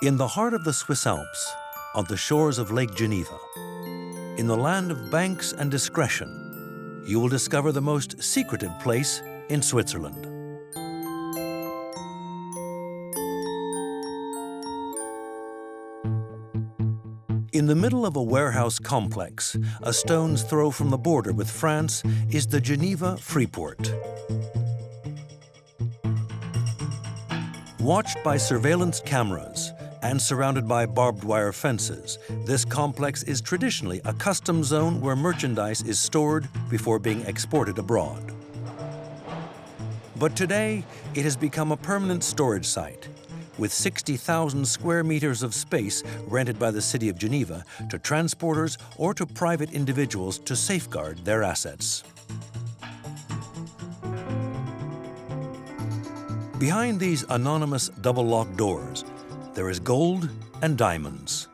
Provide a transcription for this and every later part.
In the heart of the Swiss Alps, on the shores of Lake Geneva, in the land of banks and discretion, you will discover the most secretive place in Switzerland. In the middle of a warehouse complex, a stone's throw from the border with France, is the Geneva Freeport. Watched by surveillance cameras and surrounded by barbed wire fences, this complex is traditionally a customs zone where merchandise is stored before being exported abroad. But today, it has become a permanent storage site, with 60,000 square meters of space rented by the city of Geneva to transporters or to private individuals to safeguard their assets. Behind these anonymous double-locked doors, there is gold and diamonds.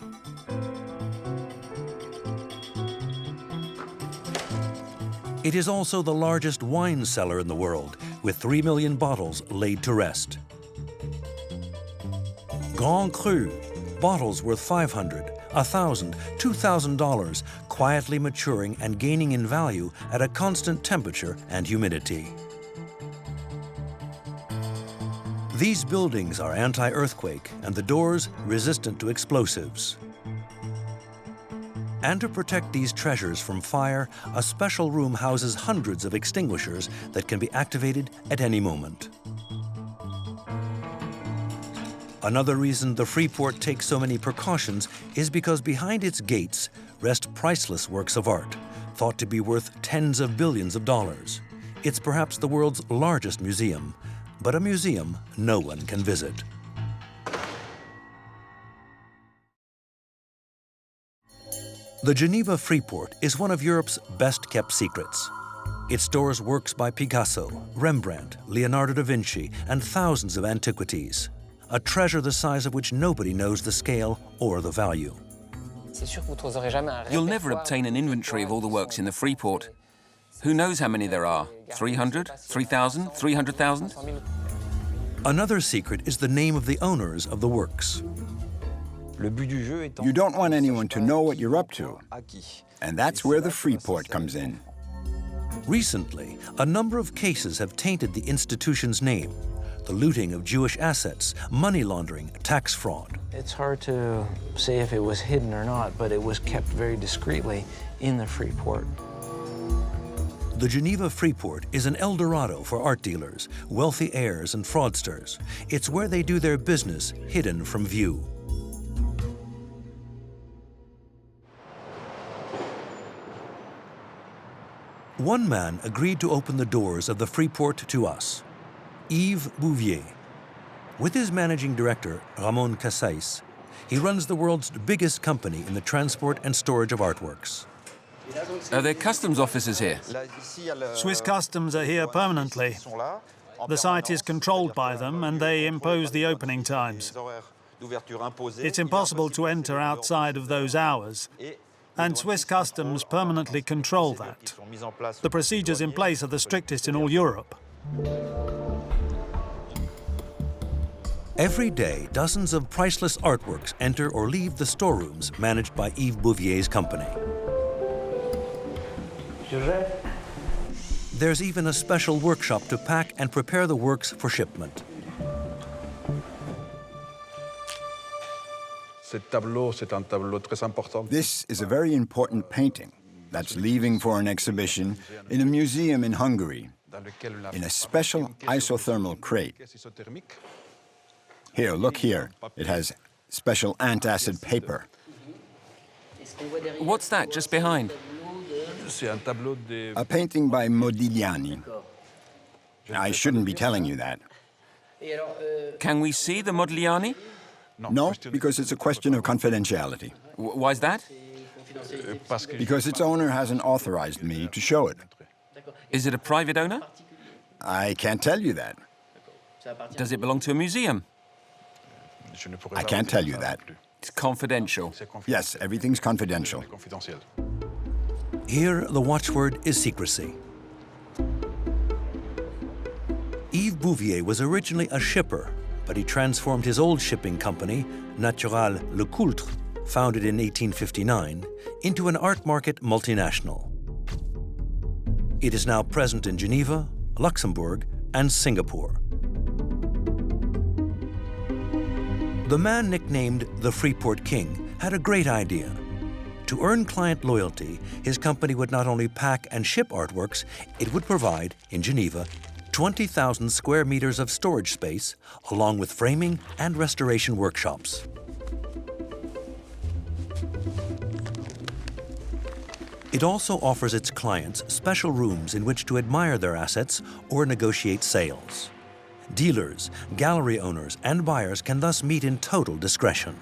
It is also the largest wine cellar in the world, with 3 million bottles laid to rest. Grand Cru, bottles worth $500, $1,000, $2,000, quietly maturing and gaining in value at a constant temperature and humidity. These buildings are anti-earthquake and the doors resistant to explosives. And to protect these treasures from fire, a special room houses hundreds of extinguishers that can be activated at any moment. Another reason the Freeport takes so many precautions is because behind its gates rest priceless works of art, thought to be worth tens of billions of dollars. It's perhaps the world's largest museum, but a museum no one can visit. The Geneva Freeport is one of Europe's best-kept secrets. It stores works by Picasso, Rembrandt, Leonardo da Vinci, and thousands of antiquities, a treasure the size of which nobody knows the scale or the value. You'll never obtain an inventory of all the works in the Freeport. Who knows how many there are? 300, 3,000, 300,000? Another secret is the name of the owners of the works. You don't want anyone to know what you're up to, and that's where the Freeport comes in. Recently, a number of cases have tainted the institution's name: the looting of Jewish assets, money laundering, tax fraud. It's hard to say if it was hidden or not, but it was kept very discreetly in the Freeport. The Geneva Freeport is an El Dorado for art dealers, wealthy heirs, and fraudsters. It's where they do their business hidden from view. One man agreed to open the doors of the Freeport to us: Yves Bouvier. With his managing director, Ramon Casais, he runs the world's biggest company in the transport and storage of artworks. Are there customs officers here? Swiss customs are here permanently. The site is controlled by them and they impose the opening times. It's impossible to enter outside of those hours, and Swiss customs permanently control that. The procedures in place are the strictest in all Europe. Every day, dozens of priceless artworks enter or leave the storerooms managed by Yves Bouvier's company. There's even a special workshop to pack and prepare the works for shipment. This is a very important painting that's leaving for an exhibition in a museum in Hungary, in a special isothermal crate. Here, look here. It has special antacid paper. What's that just behind? A painting by Modigliani. I shouldn't be telling you that. Can we see the Modigliani? No, because it's a question of confidentiality. Why's that? Because its owner hasn't authorized me to show it. Is it a private owner? I can't tell you that. Does it belong to a museum? I can't tell you that. It's confidential. Yes, everything's confidential. Here, the watchword is secrecy. Yves Bouvier was originally a shipper, but he transformed his old shipping company, Natural Lecoultre, founded in 1859, into an art market multinational. It is now present in Geneva, Luxembourg, and Singapore. The man nicknamed the Freeport King had a great idea. To earn client loyalty, his company would not only pack and ship artworks, it would provide, in Geneva, 20,000 square meters of storage space, along with framing and restoration workshops. It also offers its clients special rooms in which to admire their assets or negotiate sales. Dealers, gallery owners, and buyers can thus meet in total discretion.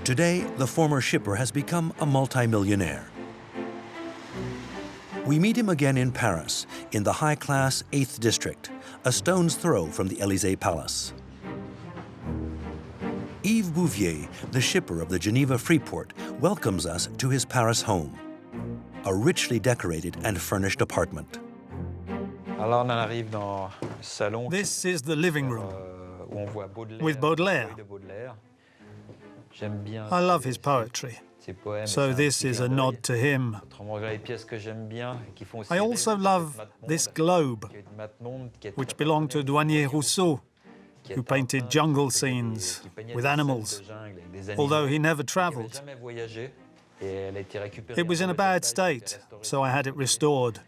Today, the former shipper has become a multimillionaire. We meet him again in Paris, in the high-class 8th District, a stone's throw from the Élysée Palace. Yves Bouvier, the shipper of the Geneva Freeport, welcomes us to his Paris home, a richly decorated and furnished apartment. This is the living room with Baudelaire. I love his poetry, so this is a nod to him. I also love this globe, which belonged to Douanier Rousseau, who painted jungle scenes with animals, although he never traveled. It was in a bad state, so I had it restored.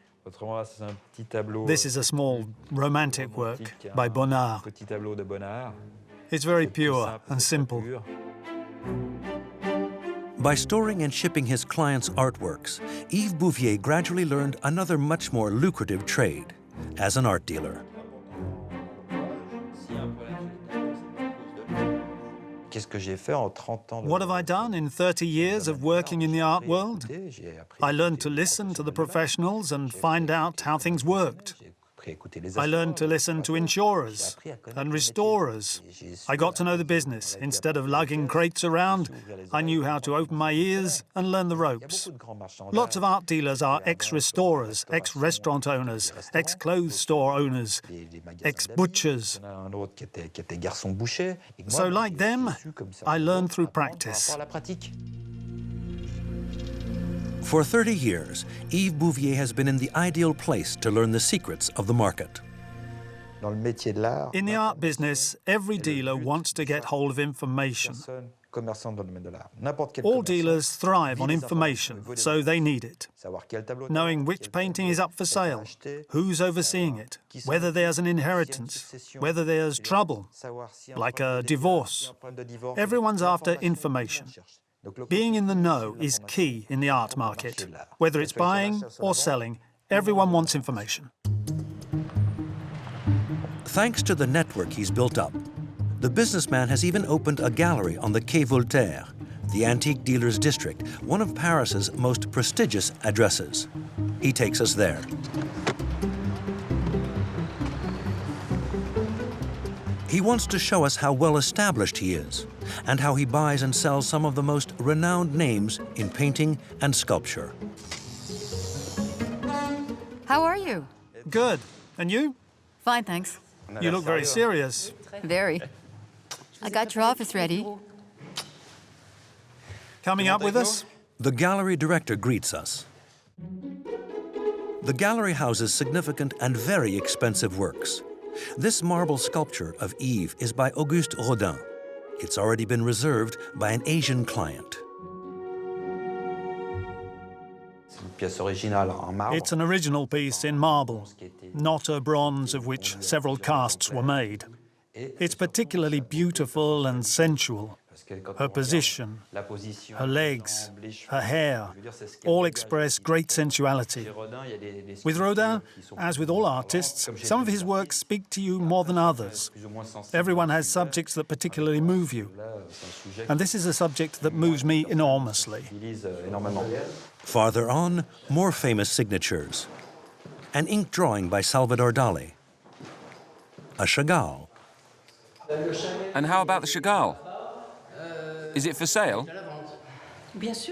This is a small romantic work by Bonnard. It's very pure and simple. By storing and shipping his clients' artworks, Yves Bouvier gradually learned another much more lucrative trade, as an art dealer. What have I done in 30 years of working in the art world? I learned to listen to the professionals and find out how things worked. I learned to listen to insurers and restorers. I got to know the business. Instead of lugging crates around, I knew how to open my ears and learn the ropes. Lots of art dealers are ex-restorers, ex-restaurant owners, ex-clothes store owners, ex-butchers. So like them, I learned through practice. For 30 years, Yves Bouvier has been in the ideal place to learn the secrets of the market. In the art business, every dealer wants to get hold of information. All dealers thrive on information, so they need it. Knowing which painting is up for sale, who's overseeing it, whether there's an inheritance, whether there's trouble, like a divorce. Everyone's after information. Being in the know is key in the art market. Whether it's buying or selling, everyone wants information. Thanks to the network he's built up, the businessman has even opened a gallery on the Quai Voltaire, the antique dealer's district, one of Paris's most prestigious addresses. He takes us there. He wants to show us how well established he is, and how he buys and sells some of the most renowned names in painting and sculpture. How are you? Good. And you? Fine, thanks. You look very serious. Very. I got your office ready. Coming up with us? The gallery director greets us. The gallery houses significant and very expensive works. This marble sculpture of Yves is by Auguste Rodin. It's already been reserved by an Asian client. It's an original piece in marble, not a bronze of which several casts were made. It's particularly beautiful and sensual. Her position, her legs, her hair, all express great sensuality. With Rodin, as with all artists, some of his works speak to you more than others. Everyone has subjects that particularly move you. And this is a subject that moves me enormously. Farther on, more famous signatures. An ink drawing by Salvador Dali. A Chagall. And how about the Chagall? Is it for sale?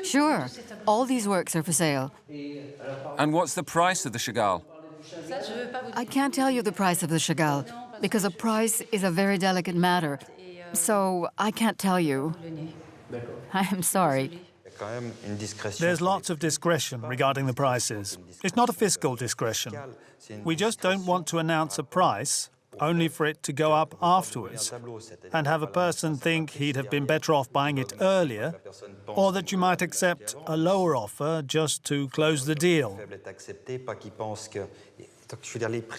Sure. All these works are for sale. And what's the price of the Chagall? I can't tell you the price of the Chagall, because a price is a very delicate matter. So I can't tell you. I am sorry. There's lots of discretion regarding the prices. It's not a fiscal discretion. We just don't want to announce a price only for it to go up afterwards and have a person think he'd have been better off buying it earlier, or that you might accept a lower offer just to close the deal.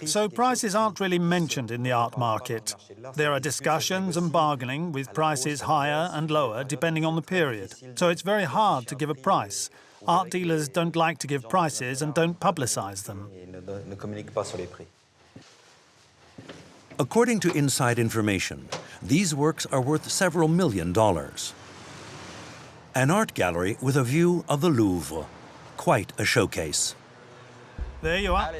So prices aren't really mentioned in the art market. There are discussions and bargaining with prices higher and lower depending on the period. So it's very hard to give a price. Art dealers don't like to give prices and don't publicize them. According to inside information, these works are worth several $1 million. An art gallery with a view of the Louvre. Quite a showcase. There you are.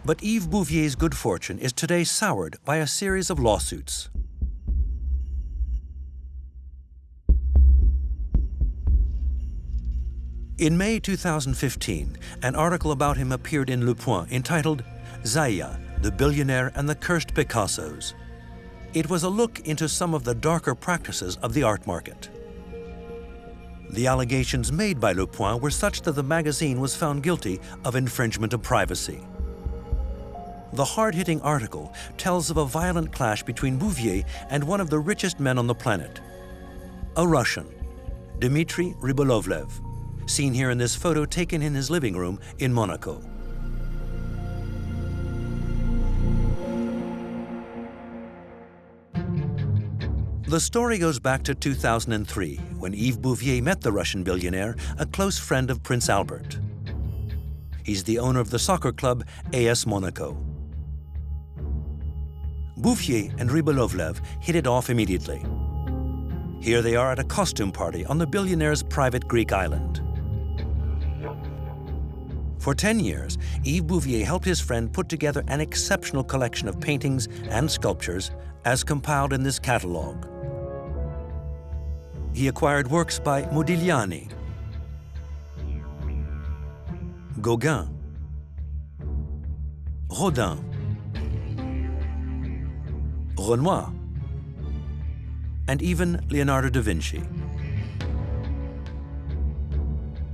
But Yves Bouvier's good fortune is today soured by a series of lawsuits. In May 2015, an article about him appeared in Le Point entitled Zaya, the Billionaire and the Cursed Picassos. It was a look into some of the darker practices of the art market. The allegations made by Le Point were such that the magazine was found guilty of infringement of privacy. The hard-hitting article tells of a violent clash between Bouvier and one of the richest men on the planet, a Russian, Dmitry Rybolovlev, seen here in this photo taken in his living room in Monaco. The story goes back to 2003, when Yves Bouvier met the Russian billionaire, a close friend of Prince Albert. He's the owner of the soccer club AS Monaco. Bouvier and Rybolovlev hit it off immediately. Here they are at a costume party on the billionaire's private Greek island. For 10 years, Yves Bouvier helped his friend put together an exceptional collection of paintings and sculptures as compiled in this catalogue. He acquired works by Modigliani, Gauguin, Rodin, Renoir, and even Leonardo da Vinci,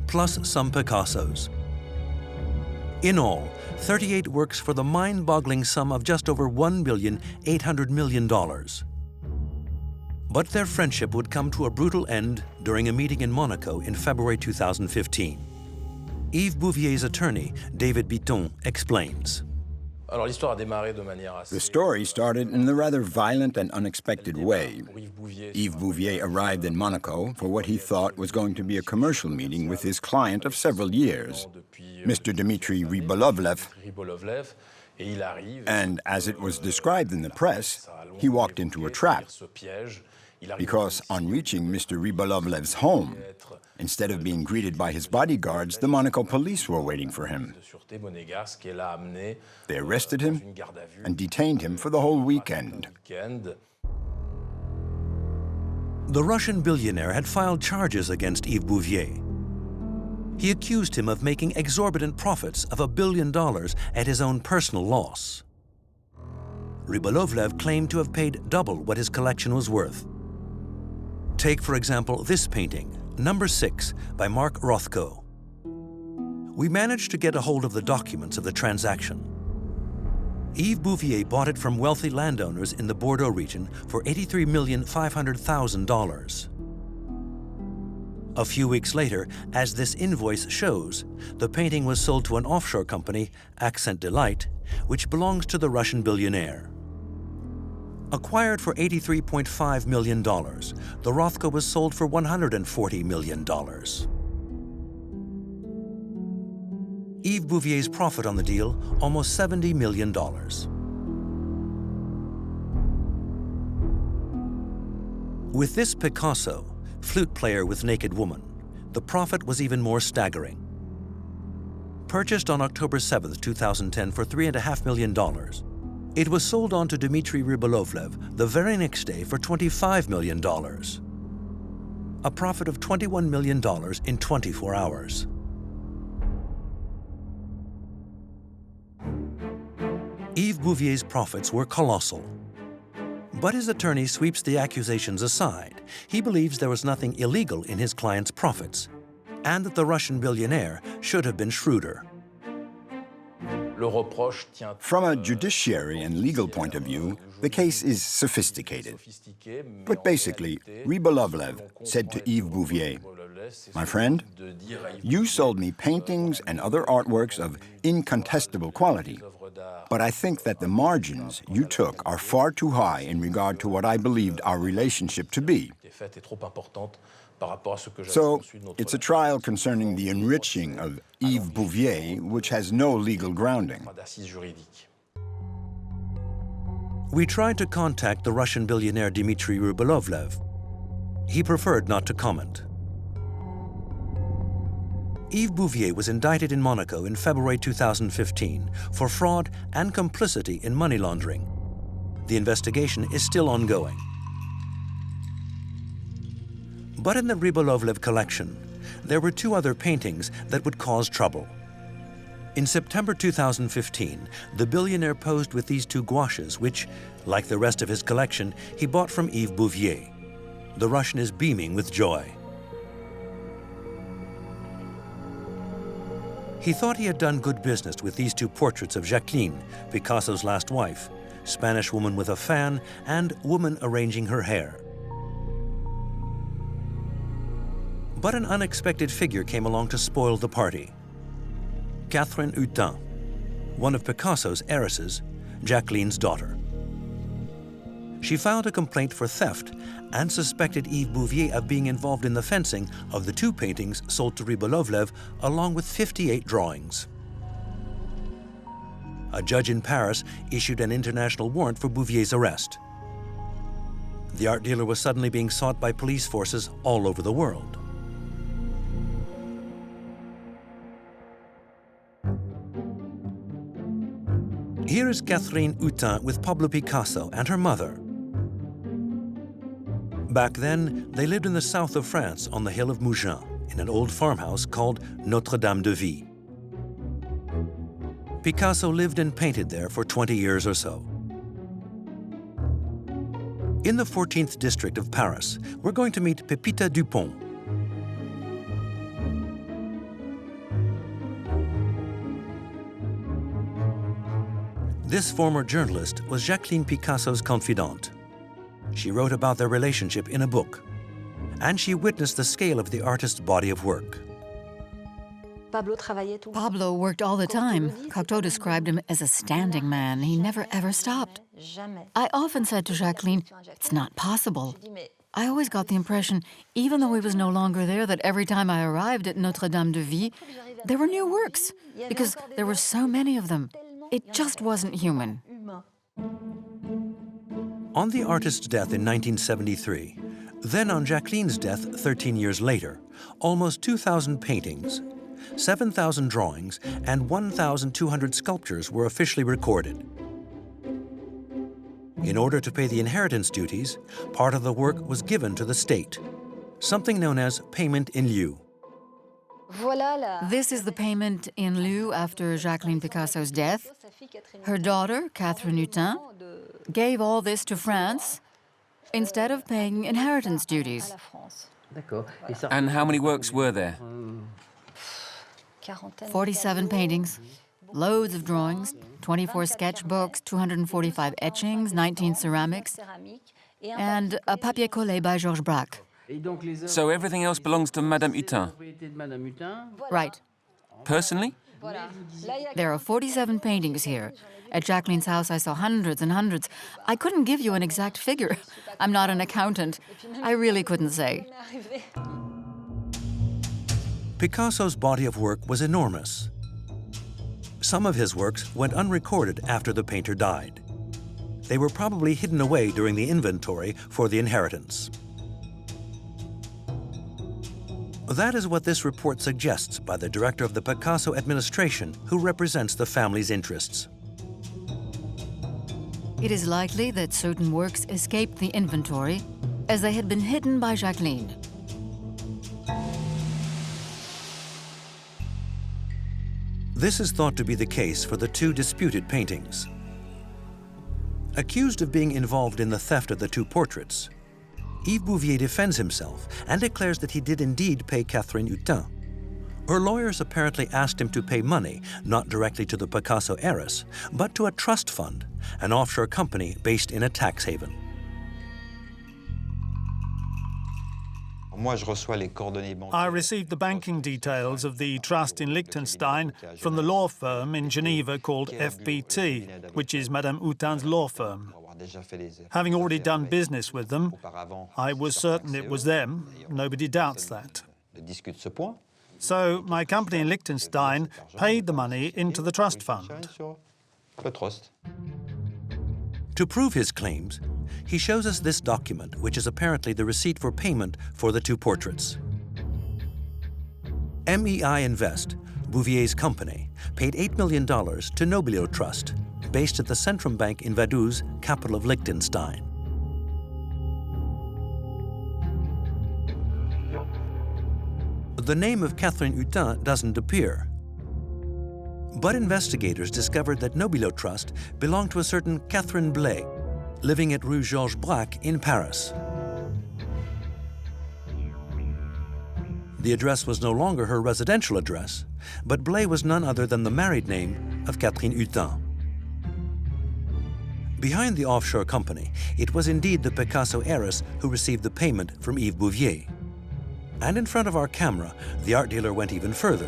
plus some Picassos. In all, 38 works for the mind-boggling sum of just over $1,800,000,000. But their friendship would come to a brutal end during a meeting in Monaco in February 2015. Yves Bouvier's attorney, David Bitton, explains. The story started in a rather violent and unexpected way. Yves Bouvier arrived in Monaco for what he thought was going to be a commercial meeting with his client of several years, Mr. Dmitry Rybolovlev. And as it was described in the press, he walked into a trap. Because on reaching Mr. Rybolovlev's home, instead of being greeted by his bodyguards, the Monaco police were waiting for him. They arrested him and detained him for the whole weekend. The Russian billionaire had filed charges against Yves Bouvier. He accused him of making exorbitant profits of $1 billion at his own personal loss. Rybolovlev claimed to have paid double what his collection was worth. Take, for example, this painting, Number 6 by Mark Rothko. We managed to get a hold of the documents of the transaction. Yves Bouvier bought it from wealthy landowners in the Bordeaux region for $83,500,000. A few weeks later, as this invoice shows, the painting was sold to an offshore company, Accent Delight, which belongs to the Russian billionaire. Acquired for $83.5 million, the Rothko was sold for $140 million. Yves Bouvier's profit on the deal, almost $70 million. With this Picasso, flute player with naked woman, the profit was even more staggering. Purchased on October 7, 2010 for $3.5 million, it was sold on to Dmitry Rybolovlev the very next day for $25 million. a profit of $21 million in 24 hours. Yves Bouvier's profits were colossal. But his attorney sweeps the accusations aside. He believes there was nothing illegal in his client's profits, and that the Russian billionaire should have been shrewder. From a judiciary and legal point of view, the case is sophisticated. But basically, Rybolovlev said to Yves Bouvier, "My friend, you sold me paintings and other artworks of incontestable quality, but I think that the margins you took are far too high in regard to what I believed our relationship to be. So it's a trial concerning the enriching of Yves Bouvier, which has no legal grounding." We tried to contact the Russian billionaire Dmitry Rybolovlev. He preferred not to comment. Yves Bouvier was indicted in Monaco in February 2015 for fraud and complicity in money laundering. The investigation is still ongoing. But in the Rybolovlev collection, there were two other paintings that would cause trouble. In September 2015, the billionaire posed with these two gouaches, which, like the rest of his collection, he bought from Yves Bouvier. The Russian is beaming with joy. He thought he had done good business with these two portraits of Jacqueline, Picasso's last wife, Spanish woman with a fan and woman arranging her hair. But an unexpected figure came along to spoil the party. Catherine Hutin, one of Picasso's heiresses, Jacqueline's daughter. She filed a complaint for theft and suspected Yves Bouvier of being involved in the fencing of the two paintings sold to Rybolovlev, along with 58 drawings. A judge in Paris issued an international warrant for Bouvier's arrest. The art dealer was suddenly being sought by police forces all over the world. Here is Catherine Hutin with Pablo Picasso and her mother. Back then, they lived in the south of France on the hill of Mougins, in an old farmhouse called Notre-Dame-de-Vie. Picasso lived and painted there for 20 years or so. In the 14th district of Paris, we're going to meet Pepita Dupont. This former journalist was Jacqueline Picasso's confidante. She wrote about their relationship in a book, and she witnessed the scale of the artist's body of work. Pablo worked all the time. Cocteau described him as a standing man. He never ever stopped. I often said to Jacqueline, "It's not possible." I always got the impression, even though he was no longer there, that every time I arrived at Notre-Dame-de-Vie, there were new works, because there were so many of them. It just wasn't human. On the artist's death in 1973, then on Jacqueline's death 13 years later, almost 2,000 paintings, 7,000 drawings, and 1,200 sculptures were officially recorded. In order to pay the inheritance duties, part of the work was given to the state, something known as payment in lieu. This is the payment in lieu after Jacqueline Picasso's death. Her daughter, Catherine Hutin, gave all this to France instead of paying inheritance duties. And how many works were there? 47 paintings, loads of drawings, 24 sketchbooks, 245 etchings, 19 ceramics, and a papier collé by Georges Braque. So everything else belongs to Madame Hutin? Right. Personally? There are 47 paintings here. At Jacqueline's house, I saw hundreds and hundreds. I couldn't give you an exact figure. I'm not an accountant. I really couldn't say. Picasso's body of work was enormous. Some of his works went unrecorded after the painter died. They were probably hidden away during the inventory for the inheritance. That is what this report suggests by the director of the Picasso administration, who represents the family's interests. It is likely that certain works escaped the inventory as they had been hidden by Jacqueline. This is thought to be the case for the two disputed paintings. Accused of being involved in the theft of the two portraits, Yves Bouvier defends himself and declares that he did indeed pay Catherine Hutin. Her lawyers apparently asked him to pay money, not directly to the Picasso heiress, but to a trust fund, an offshore company based in a tax haven. I received the banking details of the trust in Liechtenstein from the law firm in Geneva called FPT, which is Madame Hutin's law firm. Having already done business with them, I was certain it was them. Nobody doubts that. So my company in Liechtenstein paid the money into the trust fund. To prove his claims, he shows us this document, which is apparently the receipt for payment for the two portraits. MEI Invest, Bouvier's company, paid $8 million to Noblio Trust, based at the Centrum Bank in Vaduz, capital of Liechtenstein. The name of Catherine Hutin doesn't appear. But investigators discovered that Noblio Trust belonged to a certain Catherine Blay, living at Rue Georges Braque in Paris. The address was no longer her residential address, but Blay was none other than the married name of Catherine Hutin. Behind the offshore company, it was indeed the Picasso heiress who received the payment from Yves Bouvier. And in front of our camera, the art dealer went even further.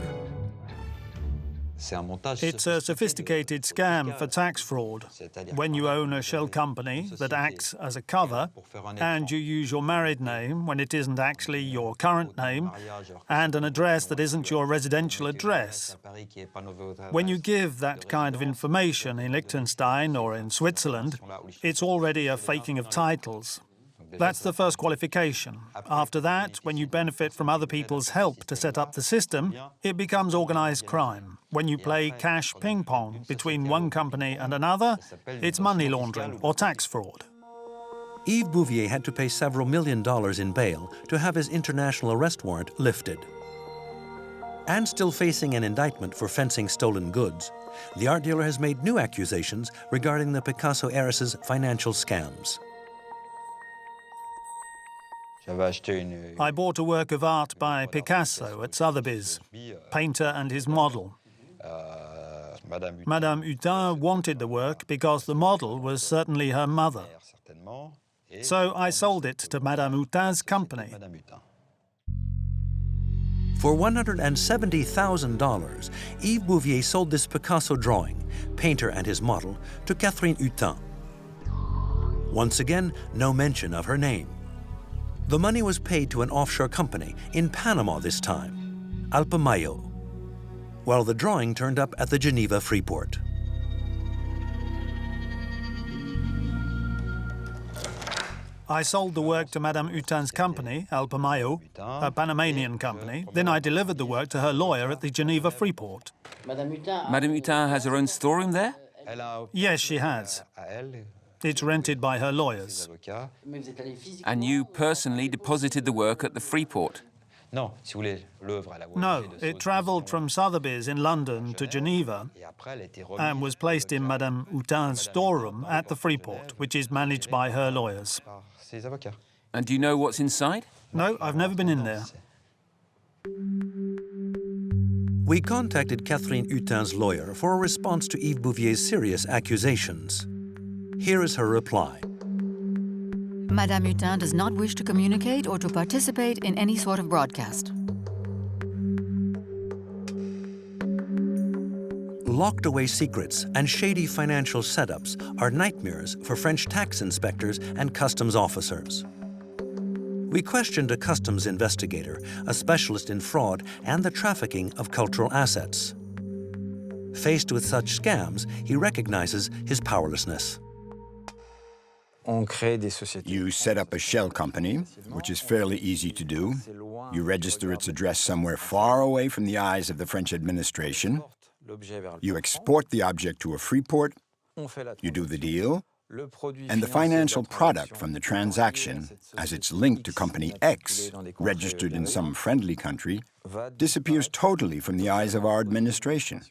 It's a sophisticated scam for tax fraud. When you own a shell company that acts as a cover, and you use your married name when it isn't actually your current name, and an address that isn't your residential address. When you give that kind of information in Liechtenstein or in Switzerland, it's already a faking of titles. That's the first qualification. After that, when you benefit from other people's help to set up the system, it becomes organized crime. When you play cash ping-pong between one company and another, it's money laundering or tax fraud. Yves Bouvier had to pay several $1 million in bail to have his international arrest warrant lifted. And still facing an indictment for fencing stolen goods, the art dealer has made new accusations regarding the Picasso heiress's financial scams. I bought a work of art by Picasso at Sotheby's, painter and his model. Madame Hutin wanted the work because the model was certainly her mother. So I sold it to Madame Hutin's company. For $170,000, Yves Bouvier sold this Picasso drawing, painter and his model, to Catherine Hutin. Once again, no mention of her name. The money was paid to an offshore company, in Panama this time, Alpamayo, while the drawing turned up at the Geneva Freeport. I sold the work to Madame Hutin's company, Alpamayo, a Panamanian company. Then I delivered the work to her lawyer at the Geneva Freeport. Madame Hutin has her own storeroom there? Yes, she has. It's rented by her lawyers. And you personally deposited the work at the Freeport? No, it travelled from Sotheby's in London to Geneva and was placed in Madame Hutin's storeroom at the Freeport, which is managed by her lawyers. And do you know what's inside? No, I've never been in there. We contacted Catherine Hutin's lawyer for a response to Yves Bouvier's serious accusations. Here is her reply. Madame Hutin does not wish to communicate or to participate in any sort of broadcast. Locked away secrets and shady financial setups are nightmares for French tax inspectors and customs officers. We questioned a customs investigator, a specialist in fraud and the trafficking of cultural assets. Faced with such scams, he recognizes his powerlessness. You set up a shell company, which is fairly easy to do. You register its address somewhere far away from the eyes of the French administration. You export the object to a Freeport. You do the deal. And the financial product from the transaction, as it's linked to Company X, registered in some friendly country, disappears totally from the eyes of our administration,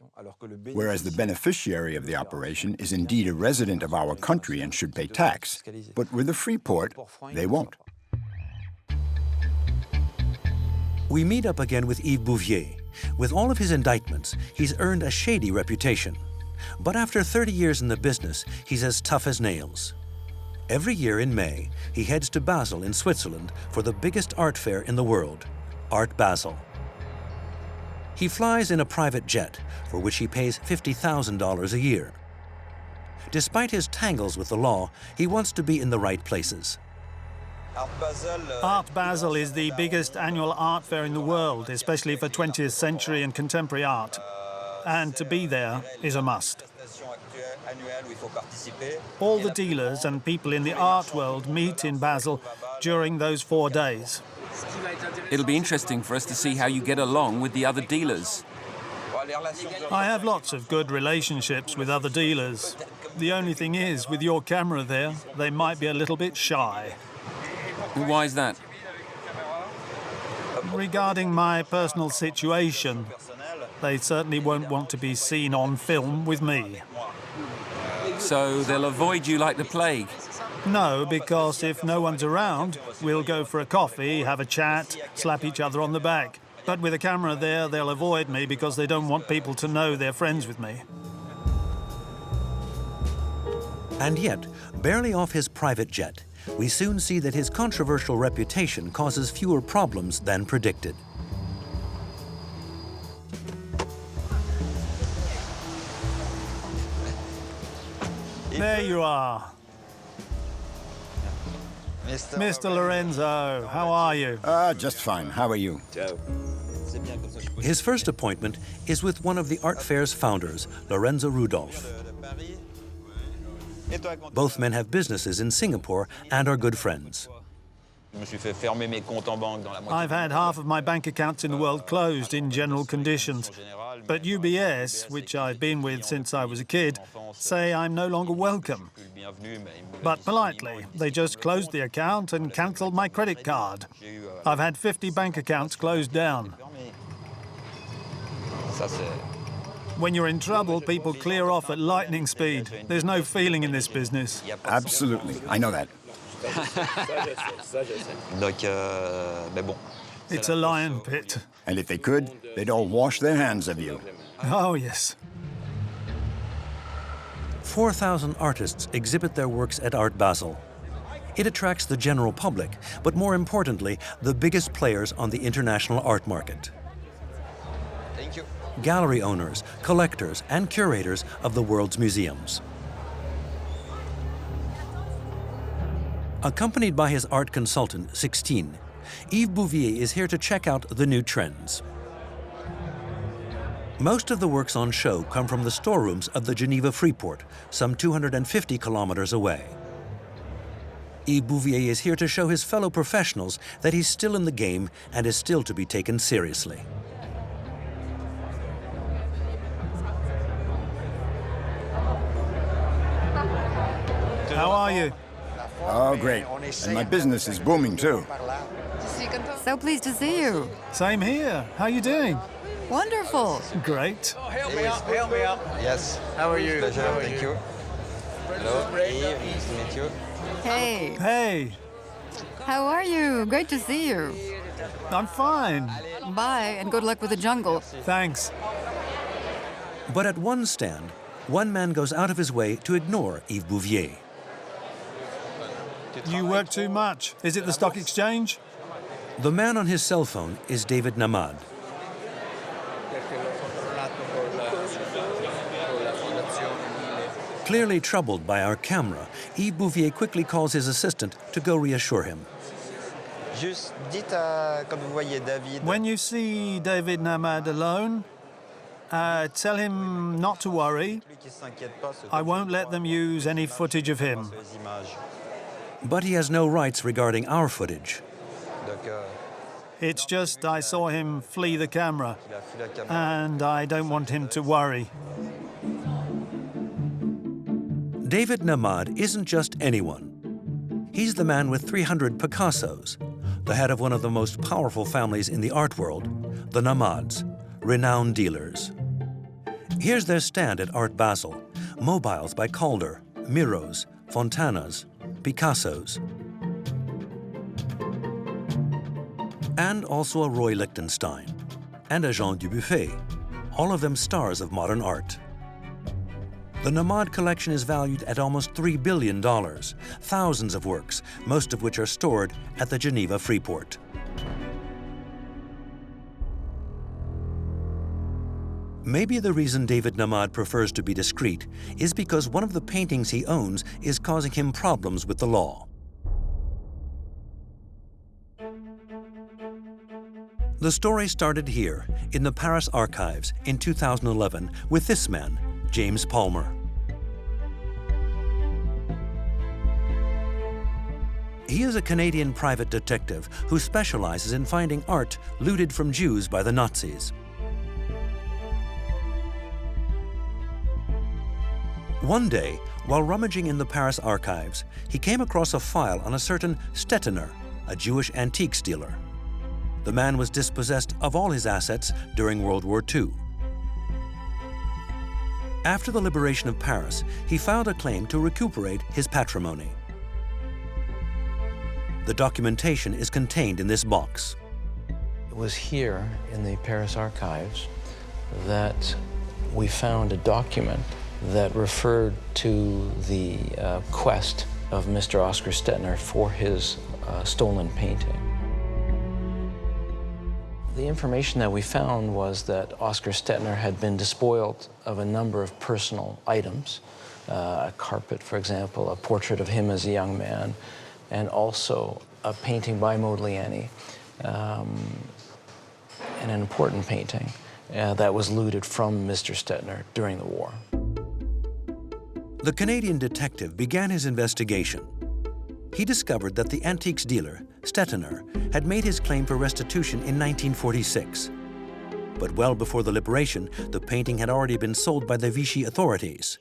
whereas the beneficiary of the operation is indeed a resident of our country and should pay tax. But with the Freeport, they won't. We meet up again with Yves Bouvier. With all of his indictments, he's earned a shady reputation. But after 30 years in the business, he's as tough as nails. Every year in May, he heads to Basel in Switzerland for the biggest art fair in the world, Art Basel. He flies in a private jet, for which he pays $50,000 a year. Despite his tangles with the law, he wants to be in the right places. Art Basel is the biggest annual art fair in the world, especially for 20th century and contemporary art. And to be there is a must. All the dealers and people in the art world meet in Basel during those 4 days. It'll be interesting for us to see how you get along with the other dealers. I have lots of good relationships with other dealers. The only thing is, with your camera there, they might be a little bit shy. Why is that? Regarding my personal situation, they certainly won't want to be seen on film with me. So they'll avoid you like the plague? No, because if no one's around, we'll go for a coffee, have a chat, slap each other on the back. But with a camera there, they'll avoid me because they don't want people to know they're friends with me. And yet, barely off his private jet, we soon see that his controversial reputation causes fewer problems than predicted. There you are. Mr. Lorenzo, how are you? Just fine. How are you? His first appointment is with one of the art fair's founders, Lorenzo Rudolph. Both men have businesses in Singapore and are good friends. I've had half of my bank accounts in the world closed in general conditions. But UBS, which I've been with since I was a kid, say I'm no longer welcome. But politely, they just closed the account and cancelled my credit card. I've had 50 bank accounts closed down. When you're in trouble, people clear off at lightning speed. There's no feeling in this business. Absolutely. I know that. It's a lion pit. And if they could, they'd all wash their hands of you. Oh, yes. 4,000 artists exhibit their works at Art Basel. It attracts the general public, but more importantly, the biggest players on the international art market. Thank you. Gallery owners, collectors, and curators of the world's museums. Accompanied by his art consultant, Sixtine, Yves Bouvier is here to check out the new trends. Most of the works on show come from the storerooms of the Geneva Freeport, some 250 kilometers away. Yves Bouvier is here to show his fellow professionals that he's still in the game and is still to be taken seriously. How are you? Oh, great. And my business is booming, too. So pleased to see you. Same here. How are you doing? Wonderful. Great. Help me out. Yes. How are you? Pleasure. Thank you. Hello. Nice to meet you. Hey, Hey, how are you? Great to see you. I'm fine. Bye, and good luck with the jungle. Thanks. But at one stand, one man goes out of his way to ignore Yves Bouvier. You work too much. Is it the stock exchange? The man on his cell phone is David Namad. Clearly troubled by our camera, Yves Bouvier quickly calls his assistant to go reassure him. When you see David Namad alone, tell him not to worry. I won't let them use any footage of him. But he has no rights regarding our footage. It's just I saw him flee the camera, and I don't want him to worry. David Namad isn't just anyone. He's the man with 300 Picassos, the head of one of the most powerful families in the art world, the Namads, renowned dealers. Here's their stand at Art Basel, mobiles by Calder, Miros, Fontanas, Picassos, and also a Roy Lichtenstein and a Jean Dubuffet, all of them stars of modern art. The Namad collection is valued at almost $3 billion, thousands of works, most of which are stored at the Geneva Freeport. Maybe the reason David Namad prefers to be discreet is because one of the paintings he owns is causing him problems with the law. The story started here, in the Paris archives, in 2011, with this man, James Palmer. He is a Canadian private detective who specializes in finding art looted from Jews by the Nazis. One day, while rummaging in the Paris archives, he came across a file on a certain Stettiner, a Jewish antiques dealer. The man was dispossessed of all his assets during World War II. After the liberation of Paris, he filed a claim to recuperate his patrimony. The documentation is contained in this box. It was here in the Paris archives that we found a document that referred to the quest of Mr. Oscar Stettiner for his stolen painting. The information that we found was that Oscar Stettiner had been despoiled of a number of personal items, a carpet, for example, a portrait of him as a young man, and also a painting by Modigliani, and an important painting that was looted from Mr. Stettiner during the war. The Canadian detective began his investigation. He discovered that the antiques dealer, Stettiner, had made his claim for restitution in 1946. But well before the liberation, the painting had already been sold by the Vichy authorities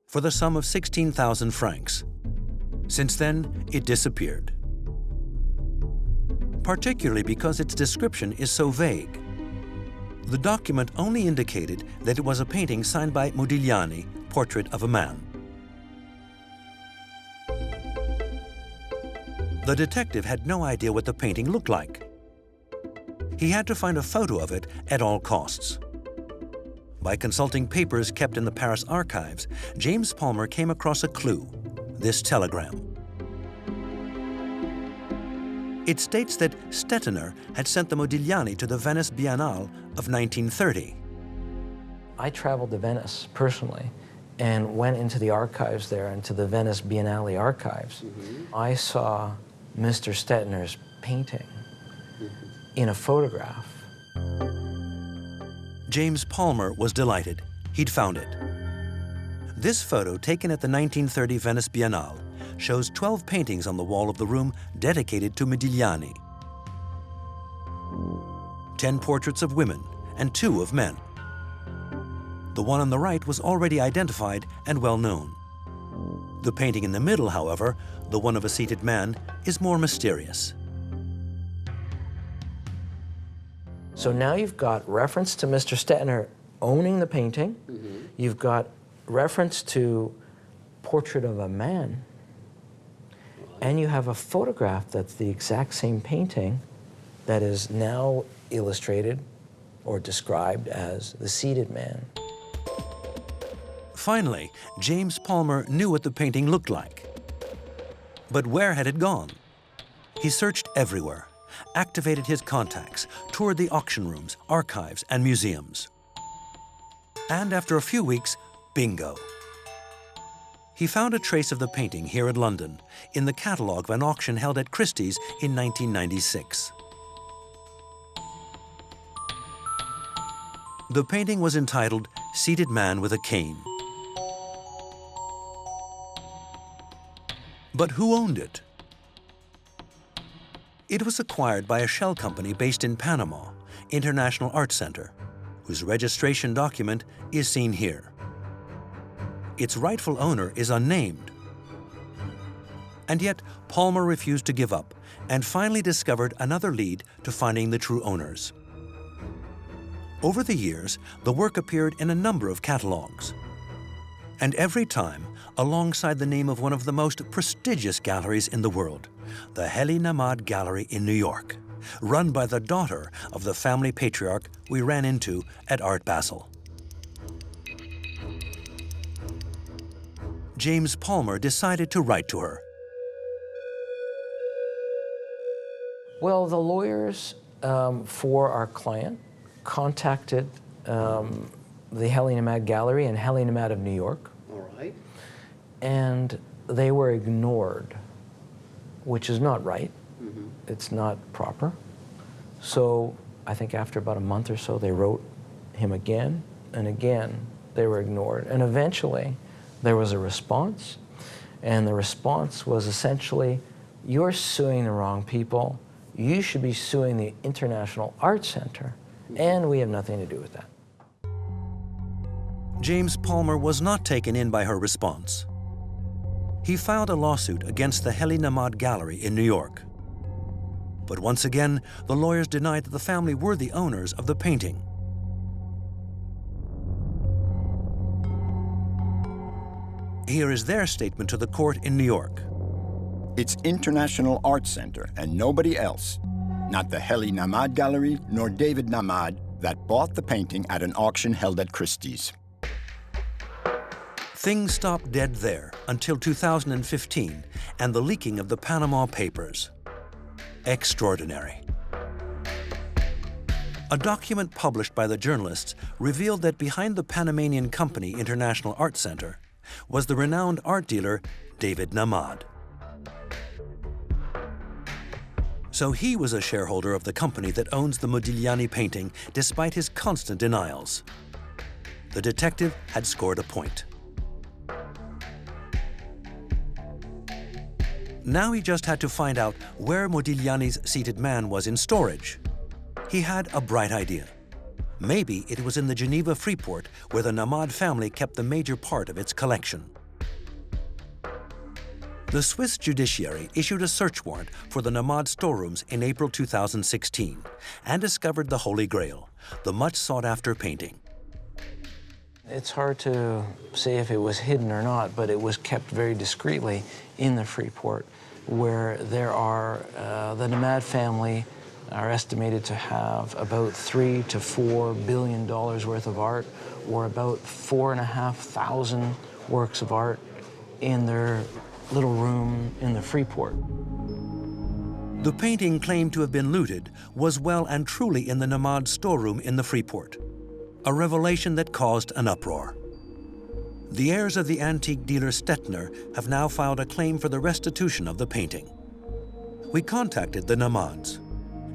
for the sum of 16,000 francs. Since then, it disappeared, particularly because its description is so vague. The document only indicated that it was a painting signed by Modigliani, Portrait of a Man. The detective had no idea what the painting looked like. He had to find a photo of it at all costs. By consulting papers kept in the Paris archives, James Palmer came across a clue, this telegram. It states that Stettiner had sent the Modigliani to the Venice Biennale of 1930. I traveled to Venice personally and went into the archives there, into the Venice Biennale archives. I saw Mr. Stettiner's painting in a photograph. James Palmer was delighted. He'd found it. This photo, taken at the 1930 Venice Biennale, shows 12 paintings on the wall of the room dedicated to Modigliani. 10 portraits of women and 2 of men. The one on the right was already identified and well known. The painting in the middle, however, the one of a seated man, is more mysterious. So now you've got reference to Mr. Stettiner owning the painting. You've got reference to Portrait of a Man. And you have a photograph that's the exact same painting that is now illustrated or described as the seated man. Finally, James Palmer knew what the painting looked like. But where had it gone? He searched everywhere, activated his contacts, toured the auction rooms, archives, and museums. And after a few weeks, bingo. He found a trace of the painting here in London, in the catalogue of an auction held at Christie's in 1996. The painting was entitled Seated Man with a Cane. But who owned it? It was acquired by a shell company based in Panama, International Art Center, whose registration document is seen here. Its rightful owner is unnamed. And yet, Palmer refused to give up and finally discovered another lead to finding the true owners. Over the years, the work appeared in a number of catalogs. And every time, alongside the name of one of the most prestigious galleries in the world, the Heli Namad Gallery in New York, run by the daughter of the family patriarch we ran into at Art Basel. James Palmer decided to write to her. Well, the lawyers for our client contacted the Heli Namad Gallery and Heli Namad of New York. All right. And they were ignored, which is not right. Mm-hmm. It's not proper. So I think after about a month or so, they wrote him again, and again, they were ignored. And eventually, there was a response, and the response was essentially, you're suing the wrong people. You should be suing the International Art Center, and we have nothing to do with that. James Palmer was not taken in by her response. He filed a lawsuit against the Heli Namad Gallery in New York. But once again, the lawyers denied that the family were the owners of the painting. Here is their statement to the court in New York. It's International Art Center and nobody else, not the Heli Namad Gallery nor David Namad, that bought the painting at an auction held at Christie's. Things stopped dead there until 2015 and the leaking of the Panama Papers. Extraordinary. A document published by the journalists revealed that behind the Panamanian company International Art Center was the renowned art dealer David Namad. So he was a shareholder of the company that owns the Modigliani painting despite his constant denials. The detective had scored a point. Now he just had to find out where Modigliani's seated man was in storage. He had a bright idea. Maybe it was in the Geneva Freeport where the Namad family kept the major part of its collection. The Swiss judiciary issued a search warrant for the Namad storerooms in April 2016 and discovered the Holy Grail, the much sought-after painting. It's hard to say if it was hidden or not, but it was kept very discreetly in the Freeport, where there are, the Namad family are estimated to have about $3 to $4 billion worth of art, or about 4,500 works of art in their little room in the Freeport. The painting claimed to have been looted was well and truly in the Namad storeroom in the Freeport, a revelation that caused an uproar. The heirs of the antique dealer Stettner have now filed a claim for the restitution of the painting. We contacted the Namads.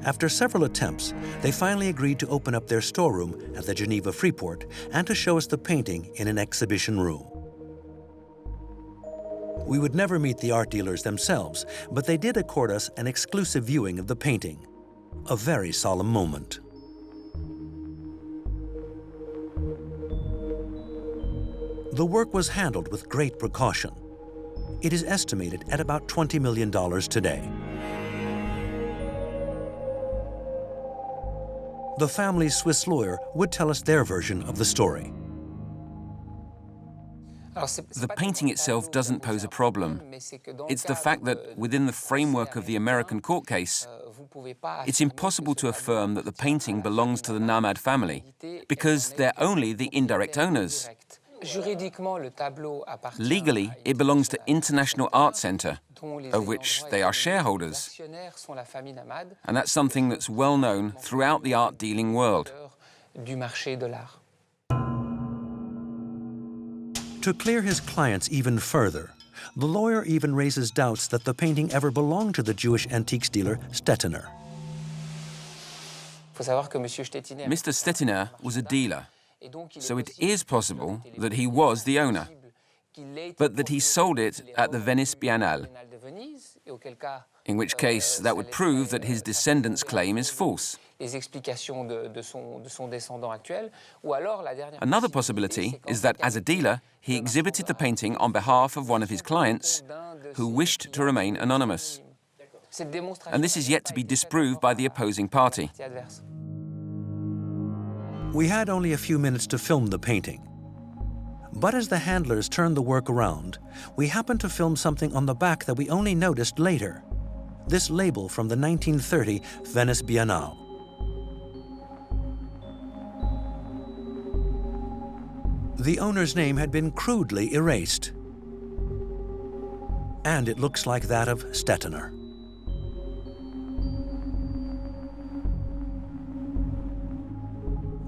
After several attempts, they finally agreed to open up their storeroom at the Geneva Freeport and to show us the painting in an exhibition room. We would never meet the art dealers themselves, but they did accord us an exclusive viewing of the painting. A very solemn moment. The work was handled with great precaution. It is estimated at about $20 million today. The family's Swiss lawyer would tell us their version of the story. The painting itself doesn't pose a problem. It's the fact that within the framework of the American court case, it's impossible to affirm that the painting belongs to the Namad family because they're only the indirect owners. Legally, it belongs to International Art Center, of which they are shareholders. And that's something that's well known throughout the art dealing world. To clear his clients even further, the lawyer even raises doubts that the painting ever belonged to the Jewish antiques dealer Stettner. Mr. Stettner was a dealer, so it is possible that he was the owner, but that he sold it at the Venice Biennale, in which case that would prove that his descendant's claim is false. Another possibility is that as a dealer, he exhibited the painting on behalf of one of his clients who wished to remain anonymous. And this is yet to be disproved by the opposing party. We had only a few minutes to film the painting. But as the handlers turned the work around, we happened to film something on the back that we only noticed later. This label from the 1930 Venice Biennale. The owner's name had been crudely erased. And it looks like that of Stettiner.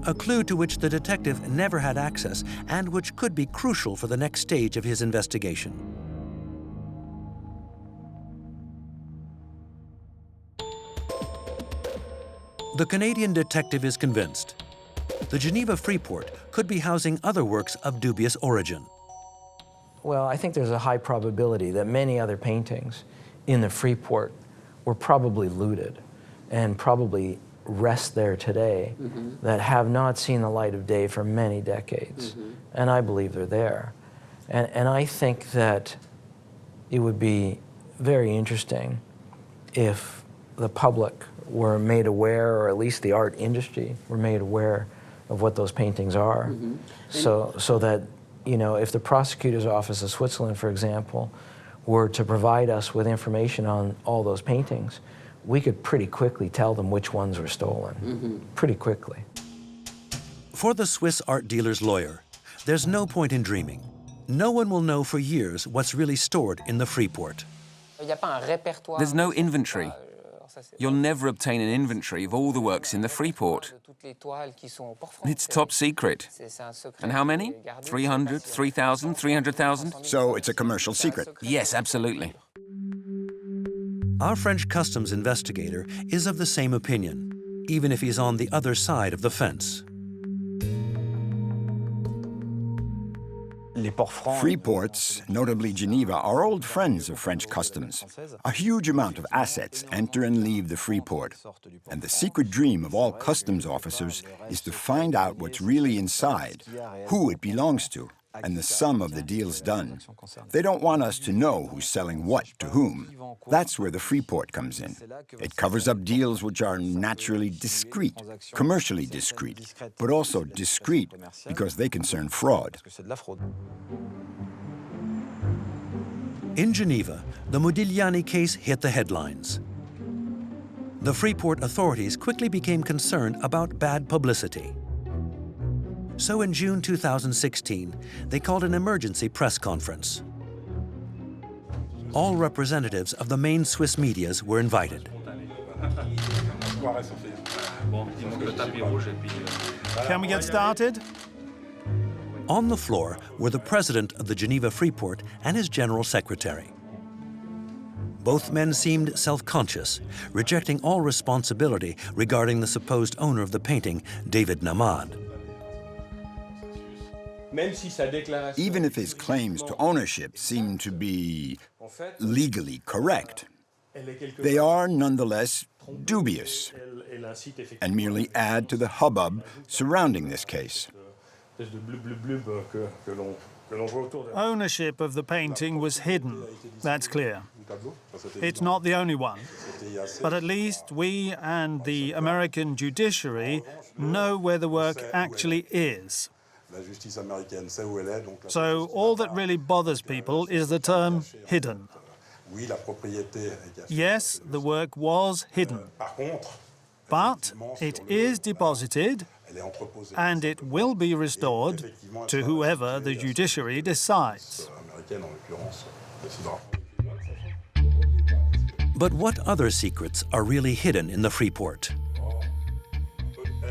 A clue to which the detective never had access and which could be crucial for the next stage of his investigation. The Canadian detective is convinced. The Geneva Freeport could be housing other works of dubious origin. Well, I think there's a high probability that many other paintings in the Freeport were probably looted and probably rest there today that have not seen the light of day for many decades. And I believe they're there. And I think that it would be very interesting if the public were made aware, or at least the art industry were made aware of what those paintings are. So that, you know, if the prosecutor's office of Switzerland, for example, were to provide us with information on all those paintings, we could pretty quickly tell them which ones were stolen, pretty quickly. For the Swiss art dealer's lawyer, there's no point in dreaming. No one will know for years what's really stored in the Freeport. There's no inventory. You'll never obtain an inventory of all the works in the Freeport. It's top secret. And how many? 300, 3,000, 300,000? So it's a commercial secret. Yes, absolutely. Our French customs investigator is of the same opinion, even if he's on the other side of the fence. Freeports, notably Geneva, are old friends of French customs. A huge amount of assets enter and leave the Freeport. And the secret dream of all customs officers is to find out what's really inside, who it belongs to, and the sum of the deals done. They don't want us to know who's selling what to whom. That's where the Freeport comes in. It covers up deals which are naturally discreet, commercially discreet, but also discreet because they concern fraud. In Geneva, the Modigliani case hit the headlines. The Freeport authorities quickly became concerned about bad publicity. So in June 2016, they called an emergency press conference. All representatives of the main Swiss medias were invited. Can we get started? On the floor were the president of the Geneva Freeport and his general secretary. Both men seemed self-conscious, rejecting all responsibility regarding the supposed owner of the painting, David Namad. Even if his claims to ownership seem to be legally correct, they are nonetheless dubious and merely add to the hubbub surrounding this case. Ownership of the painting was hidden, that's clear. It's not the only one, but at least we and the American judiciary know where the work actually is. So all that really bothers people is the term hidden. Yes, the work was hidden, but it is deposited and it will be restored to whoever the judiciary decides. But what other secrets are really hidden in the Freeport?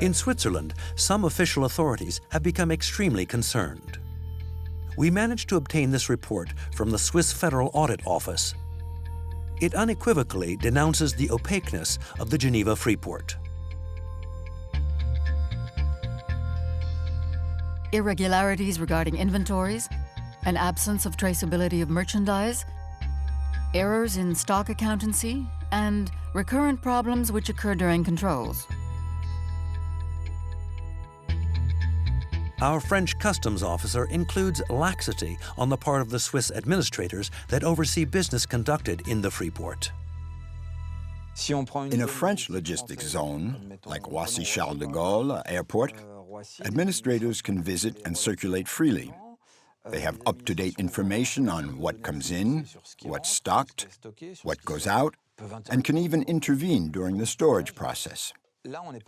In Switzerland, some official authorities have become extremely concerned. We managed to obtain this report from the Swiss Federal Audit Office. It unequivocally denounces the opaqueness of the Geneva Freeport. Irregularities regarding inventories, an absence of traceability of merchandise, errors in stock accountancy, and recurrent problems which occur during controls. Our French customs officer includes laxity on the part of the Swiss administrators that oversee business conducted in the Freeport. In a French logistics zone, like Roissy-Charles de Gaulle Airport, Administrators can visit and circulate freely. They have up-to-date information on what comes in, what's stocked, what goes out, and can even intervene during the storage process.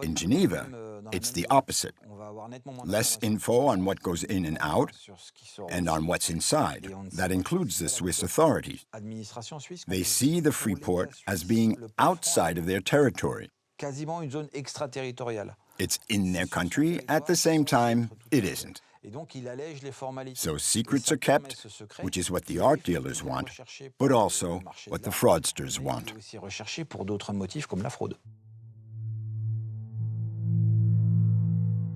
In Geneva, it's the opposite. Less info on what goes in and out, and on what's inside. That includes the Swiss authorities. They see the free port as being outside of their territory. It's in their country, at the same time, it isn't. So secrets are kept, which is what the art dealers want, but also what the fraudsters want.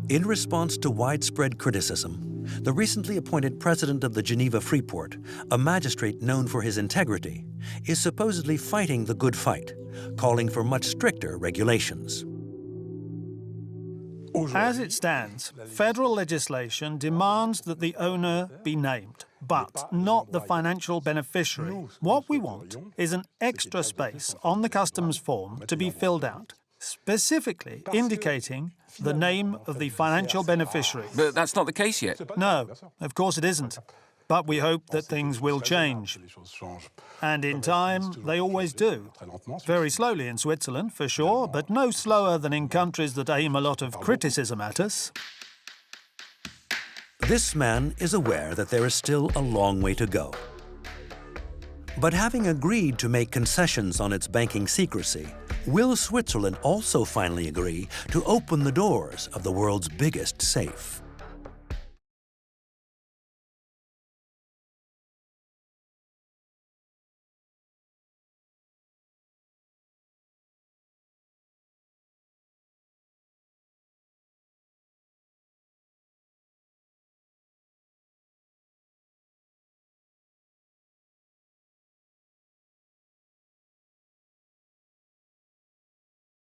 In response to widespread criticism, the recently appointed president of the Geneva Freeport, a magistrate known for his integrity, is supposedly fighting the good fight, calling for much stricter regulations. As it stands, federal legislation demands that the owner be named, but not the financial beneficiary. What we want is an extra space on the customs form to be filled out, specifically indicating the name of the financial beneficiary. But that's not the case yet. No, of course it isn't. But we hope that things will change. And in time, they always do. Very slowly in Switzerland, for sure, but no slower than in countries that aim a lot of criticism at us. This man is aware that there is still a long way to go. But having agreed to make concessions on its banking secrecy, will Switzerland also finally agree to open the doors of the world's biggest safe?